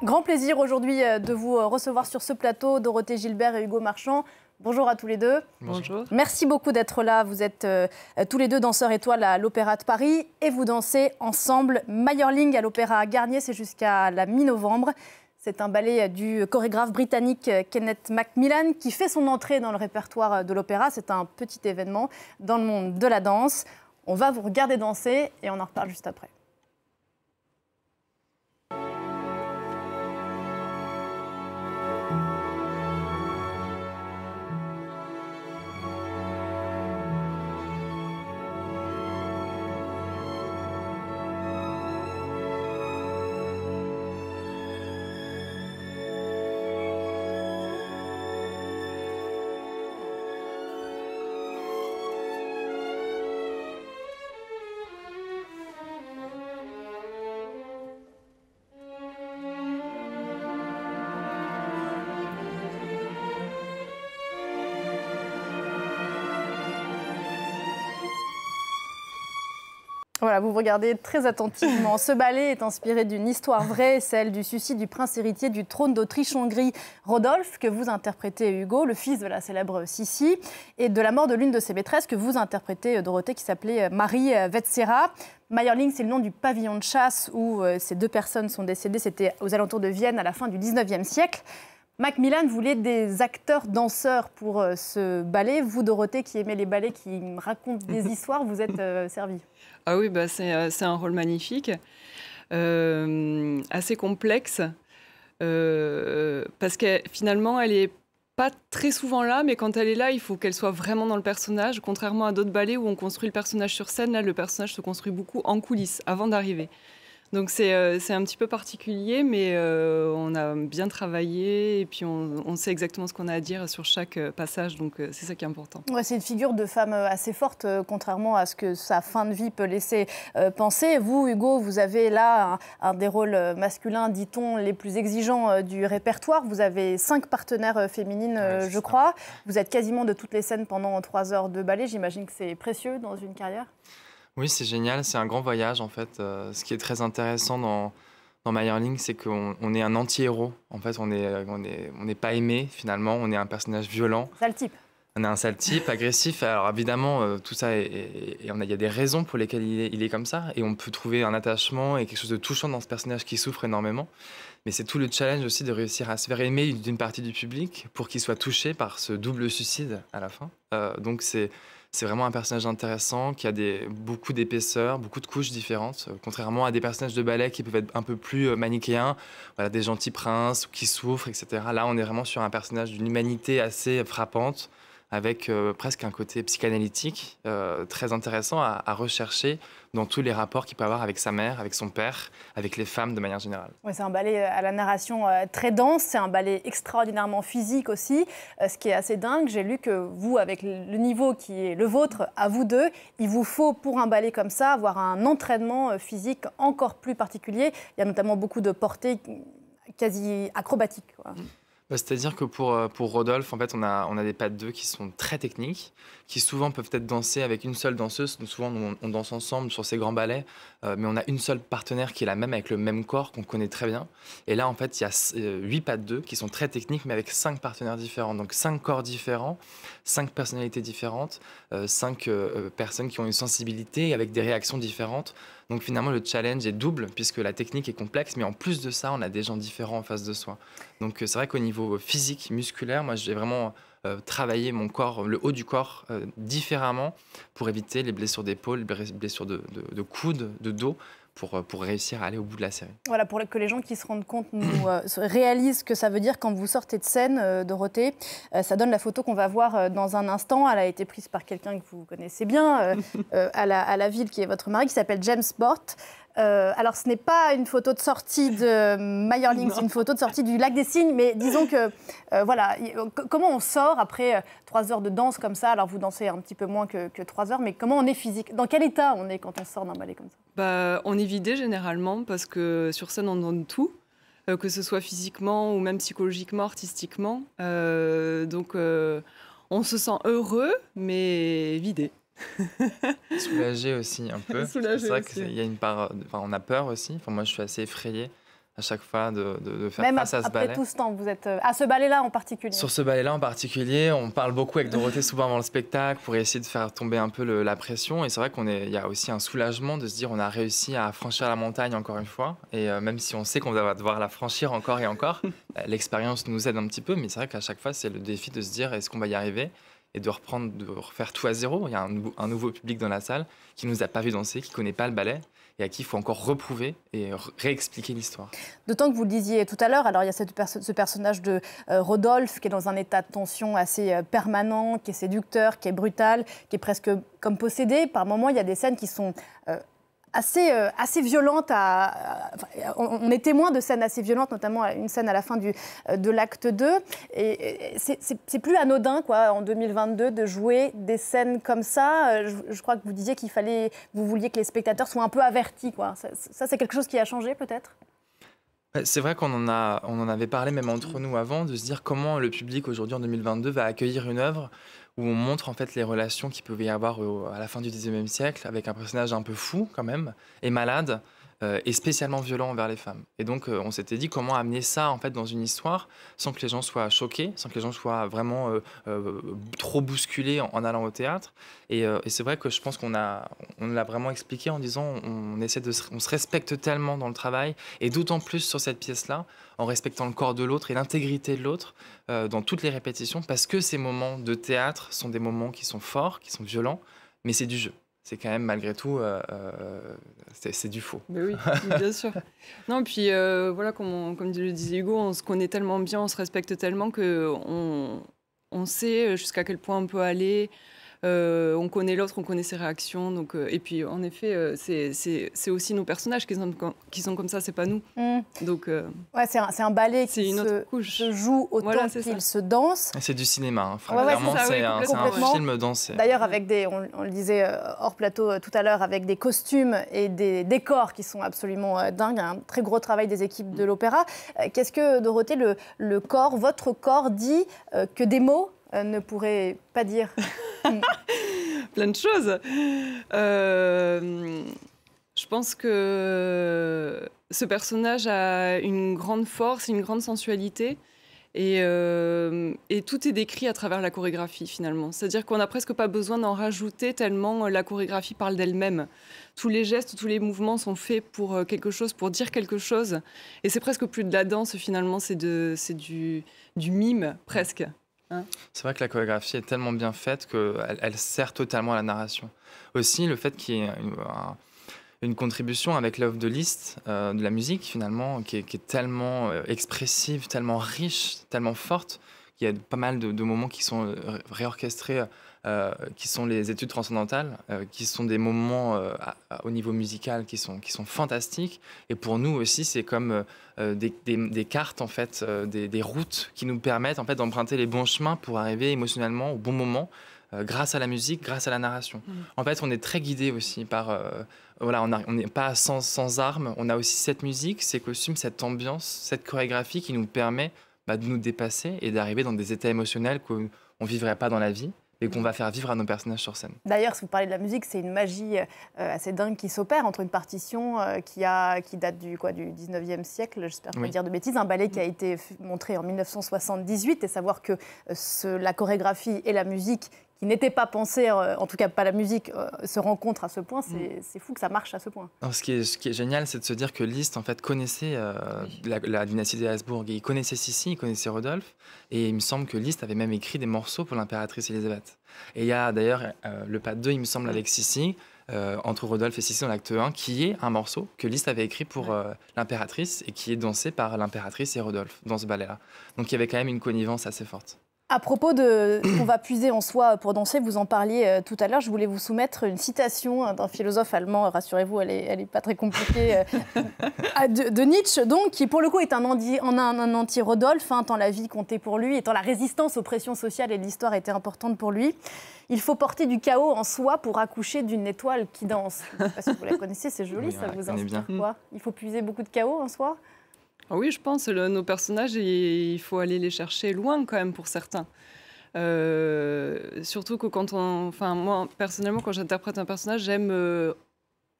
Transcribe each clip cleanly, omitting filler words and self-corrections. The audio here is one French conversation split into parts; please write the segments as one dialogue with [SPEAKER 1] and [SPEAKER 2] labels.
[SPEAKER 1] Grand plaisir aujourd'hui de vous recevoir sur ce plateau, Dorothée Gilbert et Hugo Marchand. Bonjour à tous les deux.
[SPEAKER 2] Bonjour.
[SPEAKER 1] Merci beaucoup d'être là. Vous êtes tous les deux danseurs étoiles à l'Opéra de Paris et vous dansez ensemble Mayerling à l'Opéra Garnier, c'est jusqu'à la mi-novembre. C'est un ballet du chorégraphe britannique Kenneth Macmillan qui fait son entrée dans le répertoire de l'opéra. C'est un petit événement dans le monde de la danse. On va vous regarder danser et on en reparle juste après. Voilà, vous regardez très attentivement. Ce ballet est inspiré d'une histoire vraie, celle du suicide du prince héritier du trône d'Autriche-Hongrie, Rodolphe, que vous interprétez Hugo, le fils de la célèbre Sissi, et de la mort de l'une de ses maîtresses que vous interprétez Dorothée, qui s'appelait Marie Vetsera. Mayerling, c'est le nom du pavillon de chasse où ces deux personnes sont décédées. C'était aux alentours de Vienne à la fin du 19e siècle. Macmillan voulait des acteurs-danseurs pour ce ballet. Vous, Dorothée, qui aimez les ballets qui racontent des histoires, vous êtes servie.
[SPEAKER 2] Ah oui, bah c'est un rôle magnifique, assez complexe, parce que finalement, elle n'est pas très souvent là, mais quand elle est là, il faut qu'elle soit vraiment dans le personnage. Contrairement à d'autres ballets où on construit le personnage sur scène, là, le personnage se construit beaucoup en coulisses, avant d'arriver. Donc c'est un petit peu particulier, mais on a bien travaillé et puis on sait exactement ce qu'on a à dire sur chaque passage, donc c'est ça qui est important.
[SPEAKER 1] Ouais, c'est une figure de femme assez forte, contrairement à ce que sa fin de vie peut laisser penser. Vous, Hugo, vous avez là un des rôles masculins, dit-on, les plus exigeants du répertoire. Vous avez 5 partenaires féminines, je crois. Vous êtes quasiment de toutes les scènes pendant 3 heures de ballet. J'imagine que c'est précieux dans une carrière.
[SPEAKER 3] Oui, c'est génial, c'est un grand voyage en fait. Ce qui est très intéressant dans Mayerling, c'est qu'on est un anti-héros. En fait, on n'est pas aimé finalement, on est un personnage violent.
[SPEAKER 1] Sale type.
[SPEAKER 3] On est un sale type, agressif. Alors évidemment, tout ça, il y a des raisons pour lesquelles il est comme ça. Et on peut trouver un attachement et quelque chose de touchant dans ce personnage qui souffre énormément. Mais c'est tout le challenge aussi de réussir à se faire aimer d'une partie du public pour qu'il soit touché par ce double suicide à la fin. Donc c'est vraiment un personnage intéressant qui a beaucoup d'épaisseur, beaucoup de couches différentes, contrairement à des personnages de ballet qui peuvent être un peu plus manichéens, voilà, des gentils princes qui souffrent, etc. Là, on est vraiment sur un personnage d'une humanité assez frappante, avec presque un côté psychanalytique très intéressant à rechercher dans tous les rapports qu'il peut avoir avec sa mère, avec son père, avec les femmes de manière générale.
[SPEAKER 1] Oui, c'est un ballet à la narration très dense, c'est un ballet extraordinairement physique aussi, ce qui est assez dingue. J'ai lu que vous, avec le niveau qui est le vôtre, à vous deux, il vous faut pour un ballet comme ça avoir un entraînement physique encore plus particulier. Il y a notamment beaucoup de portées quasi acrobatiques, quoi.
[SPEAKER 3] C'est-à-dire que pour Rodolphe, en fait, on a des pas de deux qui sont très techniques, qui souvent peuvent être dansés avec une seule danseuse. Nous, souvent, on danse ensemble sur ces grands ballets, mais on a une seule partenaire qui est la même, avec le même corps, qu'on connaît très bien. Et là, en fait, il y a 8 pas de deux qui sont très techniques, mais avec 5 partenaires différents. Donc 5 corps différents, 5 personnalités différentes, 5 personnes qui ont une sensibilité avec des réactions différentes. Donc finalement, le challenge est double, puisque la technique est complexe, mais en plus de ça, on a des gens différents en face de soi. Donc c'est vrai qu'au niveau physique, musculaire, moi j'ai vraiment travaillé mon corps, le haut du corps, différemment pour éviter les blessures d'épaule, les blessures de coude, de dos, pour réussir à aller au bout de la série.
[SPEAKER 1] Voilà, pour que les gens qui se rendent compte réalisent ce que ça veut dire quand vous sortez de scène, Dorothée. Ça donne la photo qu'on va voir dans un instant. Elle a été prise par quelqu'un que vous connaissez bien, à la ville qui est votre mari, qui s'appelle James Bort. Alors, ce n'est pas une photo de sortie de Mayerling, c'est une photo de sortie du Lac des Cygnes. Mais disons que, voilà, comment on sort après 3 heures de danse comme ça? Alors, vous dansez un petit peu moins que 3 heures, mais comment on est physique? Dans quel état on est quand on sort d'un ballet comme ça?
[SPEAKER 2] On est vidé généralement, parce que sur scène, on donne tout, que ce soit physiquement ou même psychologiquement, artistiquement. Donc, on se sent heureux, mais vidé.
[SPEAKER 3] Soulagé aussi un peu.
[SPEAKER 2] Soulagé
[SPEAKER 3] c'est vrai
[SPEAKER 2] aussi.
[SPEAKER 3] qu'il y a une part, on a peur aussi. Enfin, moi, je suis assez effrayé à chaque fois de faire
[SPEAKER 1] Même
[SPEAKER 3] face à ce ballet.
[SPEAKER 1] après tout ce temps, vous êtes à ce ballet-là en particulier.
[SPEAKER 3] Sur ce ballet-là en particulier, on parle beaucoup avec Dorothée souvent avant le spectacle pour essayer de faire tomber un peu la pression. Et c'est vrai qu'il y a aussi un soulagement de se dire on a réussi à franchir la montagne encore une fois. Et même si on sait qu'on va devoir la franchir encore et encore, l'expérience nous aide un petit peu. Mais c'est vrai qu'à chaque fois, c'est le défi de se dire est-ce qu'on va y arriver et de refaire tout à zéro. Il y a un nouveau public dans la salle qui ne nous a pas vu danser, qui ne connaît pas le ballet et à qui il faut encore reprouver et réexpliquer l'histoire.
[SPEAKER 1] D'autant que vous le disiez tout à l'heure, alors il y a ce personnage de Rodolphe qui est dans un état de tension assez permanent, qui est séducteur, qui est brutal, qui est presque comme possédé. Par moments, il y a des scènes qui sont assez violentes. On est témoin de scènes assez violentes, notamment une scène à la fin de l'acte 2. Et c'est plus anodin, quoi, en 2022, de jouer des scènes comme ça. Je crois que vous disiez vous vouliez que les spectateurs soient un peu avertis, quoi. Ça, c'est quelque chose qui a changé, peut-être ?
[SPEAKER 3] C'est vrai qu'on en avait parlé même entre nous avant, de se dire comment le public aujourd'hui en 2022 va accueillir une œuvre où on montre en fait les relations qu'il pouvait y avoir à la fin du XIXe siècle avec un personnage un peu fou quand même et malade et spécialement violent envers les femmes. Et donc on s'était dit comment amener ça en fait dans une histoire sans que les gens soient choqués, sans que les gens soient vraiment trop bousculés en allant au théâtre. Et c'est vrai que je pense on l'a vraiment expliqué en disant on se respecte tellement dans le travail et d'autant plus sur cette pièce-là en respectant le corps de l'autre et l'intégrité de l'autre dans toutes les répétitions parce que ces moments de théâtre sont des moments qui sont forts, qui sont violents, mais c'est du jeu. C'est quand même, malgré tout, c'est du faux.
[SPEAKER 2] Mais oui, bien sûr. Non, puis voilà, comme le disait Hugo, on se connaît tellement bien, on se respecte tellement qu'on sait jusqu'à quel point on peut aller. On connaît l'autre, on connaît ses réactions. Donc, et puis, en effet, c'est aussi nos personnages qui sont comme ça, c'est pas nous. Donc,
[SPEAKER 1] ouais, c'est un ballet qui se joue autant qu'il se danse.
[SPEAKER 3] C'est du cinéma. Hein.
[SPEAKER 1] Clairement,
[SPEAKER 3] c'est un film dansé.
[SPEAKER 1] D'ailleurs, avec on le disait hors plateau tout à l'heure, avec des costumes et des décors qui sont absolument dingues. Un très gros travail des équipes de l'opéra. Qu'est-ce que, Dorothée, le corps, votre corps dit que des mots ne pourraient pas dire?
[SPEAKER 2] Plein de choses. Je pense que ce personnage a une grande force, une grande sensualité. Et tout est décrit à travers la chorégraphie, finalement. C'est-à-dire qu'on n'a presque pas besoin d'en rajouter tellement la chorégraphie parle d'elle-même. Tous les gestes, tous les mouvements sont faits pour quelque chose, pour dire quelque chose. Et c'est presque plus de la danse, finalement, c'est du mime, presque. Hein?
[SPEAKER 3] C'est vrai que la chorégraphie est tellement bien faite qu'elle sert totalement à la narration. Aussi, le fait qu'il y ait une contribution avec l'œuvre de Liszt, de la musique finalement, qui est tellement expressive, tellement riche, tellement forte, qu'il y a pas mal de moments qui sont réorchestrés, qui sont les études transcendantales, qui sont des moments au niveau musical qui sont fantastiques. Et pour nous aussi, c'est comme des cartes, en fait, des routes qui nous permettent en fait, d'emprunter les bons chemins pour arriver émotionnellement au bon moment, grâce à la musique, grâce à la narration. En fait, on est très guidé aussi par... voilà, on n'est pas sans armes, on a aussi cette musique, ces costumes, cette ambiance, cette chorégraphie qui nous permet de nous dépasser et d'arriver dans des états émotionnels qu'on ne vivrait pas dans la vie et qu'on va faire vivre à nos personnages sur scène.
[SPEAKER 1] D'ailleurs, si vous parlez de la musique, c'est une magie assez dingue qui s'opère entre une partition qui date du 19e siècle, j'espère pas dire de bêtises, un ballet qui a été montré en 1978, et savoir que la chorégraphie et la musique qui n'était pas pensé, en tout cas pas la musique, se rencontrent à ce point, c'est fou que ça marche à ce point.
[SPEAKER 3] Alors, ce qui est génial, c'est de se dire que Liszt en fait, connaissait la dynastie des Habsbourg, il connaissait Sissi, il connaissait Rodolphe, et il me semble que Liszt avait même écrit des morceaux pour l'impératrice Élisabeth. Et il y a d'ailleurs le pas 2, il me semble, avec Sissi, entre Rodolphe et Sissi dans l'acte 1, qui est un morceau que Liszt avait écrit pour l'impératrice et qui est dansé par l'impératrice et Rodolphe dans ce ballet-là. Donc il y avait quand même une connivence assez forte.
[SPEAKER 1] À propos de qu'on va puiser en soi pour danser, vous en parliez tout à l'heure, je voulais vous soumettre une citation d'un philosophe allemand, rassurez-vous, elle est pas très compliquée, de Nietzsche, donc, qui pour le coup est un anti-Rodolphe, tant la vie comptait pour lui, et tant la résistance aux pressions sociales et de l'histoire était importante pour lui. Il faut porter du chaos en soi pour accoucher d'une étoile qui danse. Je ne sais pas si vous la connaissez, c'est joli, oui, ça vous inspire quoi? Il faut puiser beaucoup de chaos en soi?
[SPEAKER 2] Ah oui, je pense. Nos personnages, il faut aller les chercher loin quand même pour certains. Surtout que moi, personnellement, quand j'interprète un personnage, j'aime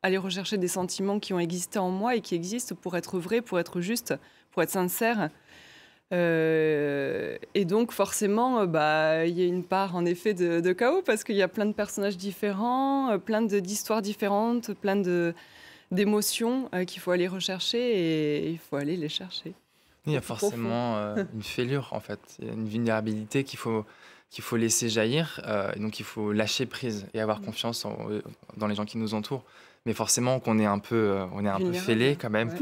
[SPEAKER 2] aller rechercher des sentiments qui ont existé en moi et qui existent pour être vrais, pour être juste, pour être sincère. Et donc forcément, il y a une part en effet de chaos parce qu'il y a plein de personnages différents, plein d'histoires différentes, plein d'émotions qu'il faut aller rechercher et il faut aller les chercher.
[SPEAKER 3] Il y a forcément une fêlure en fait, il y a une vulnérabilité qu'il faut laisser jaillir, et donc il faut lâcher prise et avoir confiance dans les gens qui nous entourent. Mais forcément qu'on est un peu fêlé quand même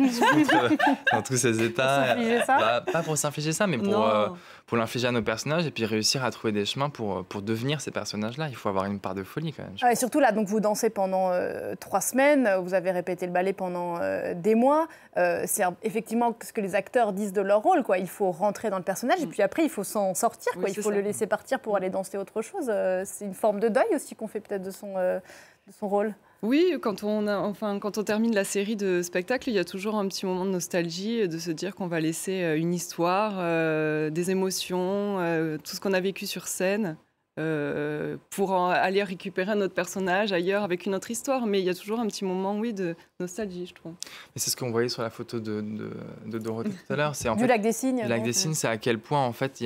[SPEAKER 3] dans tous ces états. Pas pour s'infliger ça, mais pour l'infliger à nos personnages et puis réussir à trouver des chemins pour devenir ces personnages-là. Il faut avoir une part de folie quand même.
[SPEAKER 1] Et surtout là, donc vous dansez pendant 3 semaines, vous avez répété le ballet pendant des mois. C'est effectivement ce que les acteurs disent de leur rôle, quoi. Il faut rentrer dans le personnage et puis après il faut s'en sortir, quoi.
[SPEAKER 2] Oui,
[SPEAKER 1] Il faut le laisser partir pour aller danser autre chose. C'est une forme de deuil aussi qu'on fait peut-être de son rôle.
[SPEAKER 2] Oui, quand on termine la série de spectacles, il y a toujours un petit moment de nostalgie, de se dire qu'on va laisser une histoire, des émotions, tout ce qu'on a vécu sur scène, pour aller récupérer un autre personnage ailleurs avec une autre histoire. Mais il y a toujours un petit moment, oui, de nostalgie, je trouve.
[SPEAKER 3] Et c'est ce qu'on voyait sur la photo de Dorothée tout à l'heure. C'est
[SPEAKER 1] du Lac des Cygnes.
[SPEAKER 3] Du Lac des Cygnes, c'est à quel point en fait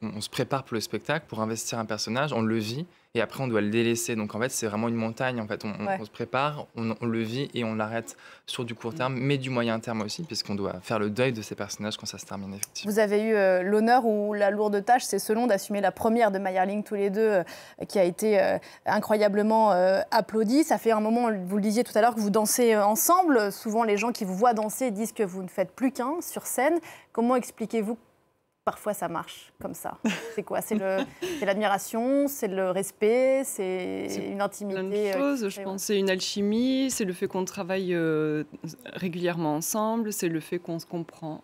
[SPEAKER 3] on se prépare pour le spectacle, pour investir un personnage, on le vit. Et après, on doit le délaisser. Donc, en fait, c'est vraiment une montagne. En fait, on se prépare, on le vit et on l'arrête sur du court terme, mais du moyen terme aussi, puisqu'on doit faire le deuil de ces personnages quand ça se termine, effectivement.
[SPEAKER 1] Vous avez eu l'honneur ou la lourde tâche, c'est selon d'assumer la première de Mayerling tous les deux, qui a été incroyablement applaudie. Ça fait un moment, vous le disiez tout à l'heure, que vous dansez ensemble. Souvent, les gens qui vous voient danser disent que vous ne faites plus qu'un sur scène. Comment expliquez-vous parfois ça marche comme ça? C'est quoi? C'est l'admiration, c'est le respect, c'est une intimité?
[SPEAKER 2] Plein de choses, je pense. C'est une alchimie, c'est le fait qu'on travaille régulièrement ensemble, c'est le fait qu'on se comprend,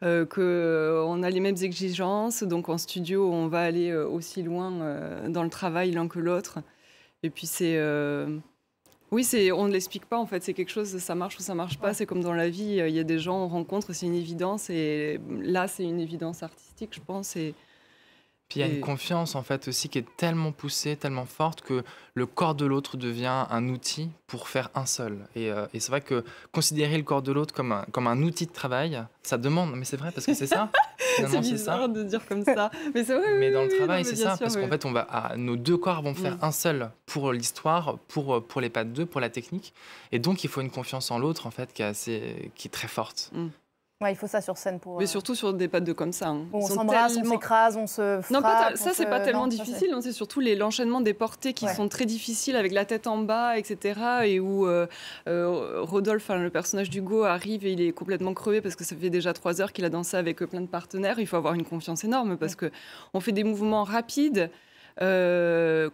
[SPEAKER 2] qu'on a les mêmes exigences. Donc en studio, on va aller aussi loin dans le travail l'un que l'autre. Et puis c'est... Oui, on ne l'explique pas en fait, c'est quelque chose, ça marche ou ça marche pas, c'est comme dans la vie, il y a des gens, on rencontre, c'est une évidence et là c'est une évidence artistique je pense.
[SPEAKER 3] Puis il y a une confiance en fait aussi qui est tellement poussée, tellement forte que le corps de l'autre devient un outil pour faire un seul. Et c'est vrai que considérer le corps de l'autre comme un outil de travail, ça demande, mais c'est vrai parce que c'est ça.
[SPEAKER 2] C'est bizarre de dire comme ça, mais c'est vrai.
[SPEAKER 3] Mais dans le travail, c'est ça, parce qu'en fait, nos deux corps vont faire un seul pour l'histoire, pour les pas de deux, pour la technique. Et donc, il faut une confiance en l'autre en fait qui est très forte.
[SPEAKER 1] Ouais, il faut ça sur scène pour.
[SPEAKER 2] Mais surtout sur des pas de deux comme ça.
[SPEAKER 1] On s'embrasse, on s'écrase, on se frappe.
[SPEAKER 2] Non, ça c'est pas tellement difficile. C'est surtout l'enchaînement des portées qui sont très difficiles avec la tête en bas, etc. Et où Rodolphe, le personnage d'Hugo, arrive et il est complètement crevé parce que ça fait déjà 3 heures qu'il a dansé avec plein de partenaires. Il faut avoir une confiance énorme parce que on fait des mouvements rapides.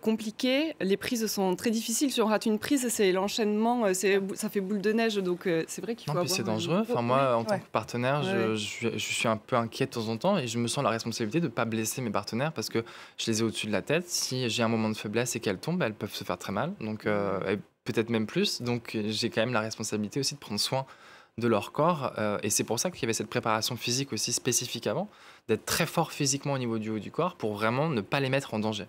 [SPEAKER 2] Compliqué, les prises sont très difficiles. Si on rate une prise, c'est l'enchaînement, ça fait boule de neige, donc c'est vrai qu'il faut avoir...
[SPEAKER 3] c'est dangereux. Enfin, moi, en tant que partenaire, je suis un peu inquiet de temps en temps et je me sens la responsabilité de ne pas blesser mes partenaires parce que je les ai au-dessus de la tête. Si j'ai un moment de faiblesse et qu'elles tombent, elles peuvent se faire très mal, donc peut-être même plus. Donc j'ai quand même la responsabilité aussi de prendre soin de leur corps. Et c'est pour ça qu'il y avait cette préparation physique aussi spécifique avant, d'être très fort physiquement au niveau du haut du corps pour vraiment ne pas les mettre en danger.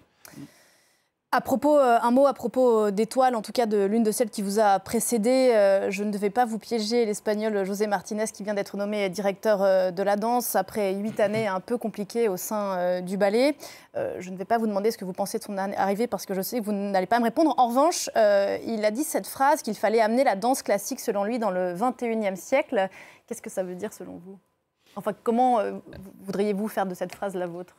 [SPEAKER 1] Un mot à propos d'Étoile, en tout cas de l'une de celles qui vous a précédé. Je ne devais pas vous piéger, l'Espagnol José Martinez qui vient d'être nommé directeur de la danse après 8 années un peu compliquées au sein du ballet. Je ne vais pas vous demander ce que vous pensez de son arrivée parce que je sais que vous n'allez pas me répondre. En revanche, il a dit cette phrase qu'il fallait amener la danse classique selon lui dans le 21e siècle. Qu'est-ce que ça veut dire selon vous? Enfin, comment voudriez-vous faire de cette phrase la vôtre?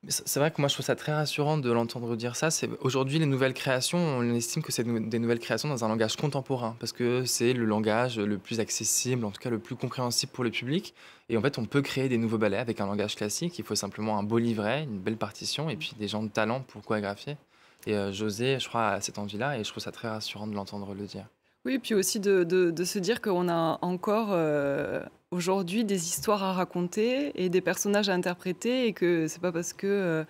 [SPEAKER 3] C'est vrai que moi je trouve ça très rassurant de l'entendre dire ça. Aujourd'hui les nouvelles créations, on estime que c'est des nouvelles créations dans un langage contemporain parce que c'est le langage le plus accessible, en tout cas le plus compréhensible pour le public. Et en fait on peut créer des nouveaux ballets avec un langage classique. Il faut simplement un beau livret, une belle partition et puis des gens de talent pour chorégraphier. Et José, je crois, a cette envie-là et je trouve ça très rassurant de l'entendre le dire.
[SPEAKER 2] Oui, et puis aussi de se dire qu'on a encore aujourd'hui des histoires à raconter et des personnages à interpréter et que c'est pas parce que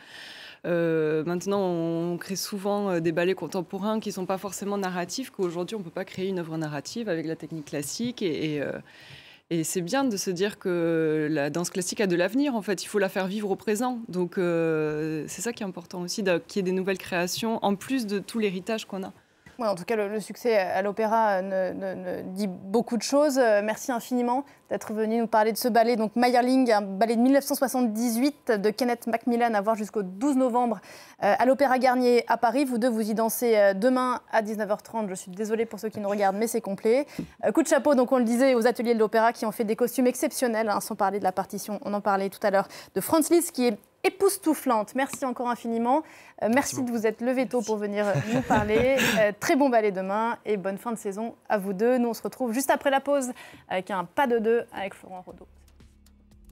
[SPEAKER 2] maintenant on crée souvent des ballets contemporains qui sont pas forcément narratifs qu'aujourd'hui on peut pas créer une œuvre narrative avec la technique classique et c'est bien de se dire que la danse classique a de l'avenir, en fait. Il faut la faire vivre au présent. Donc, c'est ça qui est important aussi, qu'il y ait des nouvelles créations, en plus de tout l'héritage qu'on a.
[SPEAKER 1] Ouais, en tout cas, le succès à l'opéra dit beaucoup de choses. Merci infiniment d'être venu nous parler de ce ballet. Donc Mayerling, un ballet de 1978 de Kenneth Macmillan à voir jusqu'au 12 novembre à l'Opéra Garnier à Paris. Vous deux, vous y dansez demain à 19h30. Je suis désolée pour ceux qui nous regardent, mais c'est complet. Coup de chapeau, donc on le disait, aux ateliers de l'opéra qui ont fait des costumes exceptionnels, sans parler de la partition, on en parlait tout à l'heure, de Franz Liszt qui est époustouflante. Merci encore infiniment. Merci de vous être levé tôt pour venir nous parler. Très bon ballet demain et bonne fin de saison à vous deux. Nous, on se retrouve juste après la pause avec un pas de deux avec Florent Rodeau.